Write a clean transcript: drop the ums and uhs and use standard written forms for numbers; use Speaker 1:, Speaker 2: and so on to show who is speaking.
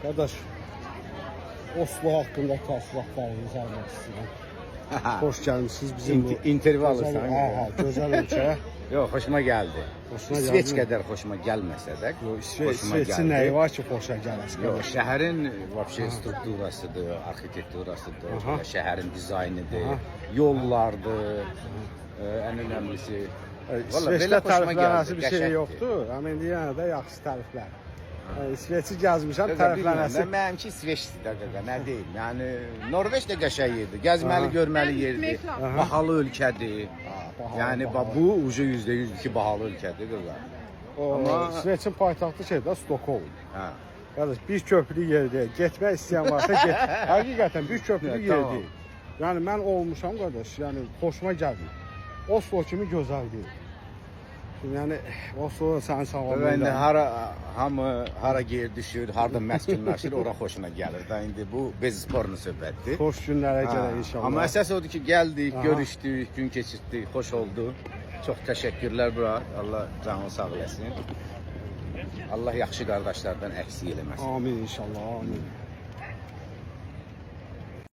Speaker 1: Qardaş, Oslo haqqında təəssüratlarınızı almaq istəyirəm. Xoş gəlmişsiniz bizim bu
Speaker 2: intervyu alırsan.
Speaker 1: Hə, gözəl ölkə.
Speaker 2: Yox, xoşuma gəldi.
Speaker 1: Xoşuna
Speaker 2: İsveç
Speaker 1: gəldi mi?
Speaker 2: qədər xoşuma gəlməsə də,
Speaker 1: İsveçin nəyi var ki, xoşa gəlməsin?
Speaker 2: Yox, şəhərin vəbşə strukturasıdır, arxitekturasıdır, şəhərin dizaynıdır, yollardır, ən önəmlisi.
Speaker 1: İsveçdə təriflənəsi bir şey yoxdur. Amma indi yenə də yaxşı təriflər. İsveçi gəzmişəm, təriflənəsi.
Speaker 2: Mənimki İsveçdir də qaqa, nə deyim. Yəni Norveç də qəşəng yerdir, gəzməli, görməli yerdir, bahalı ölkədir. Yəni bu ucu %100 ki, bahalı ölkədir qaqa.
Speaker 1: Amma İsveçin paytaxtı şeydə Stockholm.
Speaker 2: Hə.
Speaker 1: Qardaş, bir köprülü yer deyil. Getmək istəyən varsa get. Həqiqətən bir köprülü yer deyil. Yəni mən olmuşam qardaş, yəni xoşuma gəldi. Oslo kimi gözəl deyil. Yəni Oslo sənin sağlamlığın.
Speaker 2: İndi hamı hara geyir düşür, harda məskunlaşır, ora xoşuna gəlir də. İndi bu bezsporlu söhbətdir.
Speaker 1: Xoş günlərə gələk inşallah.
Speaker 2: Amma əsas odur ki, gəldik, görüşdük, gün keçirdik, xoş oldu. Çox təşəkkürlər bura. Allah canını sağ eləsin. Allah yaxşı qardaşlardan əksik eləməsin.
Speaker 1: Amin inşallah, amin.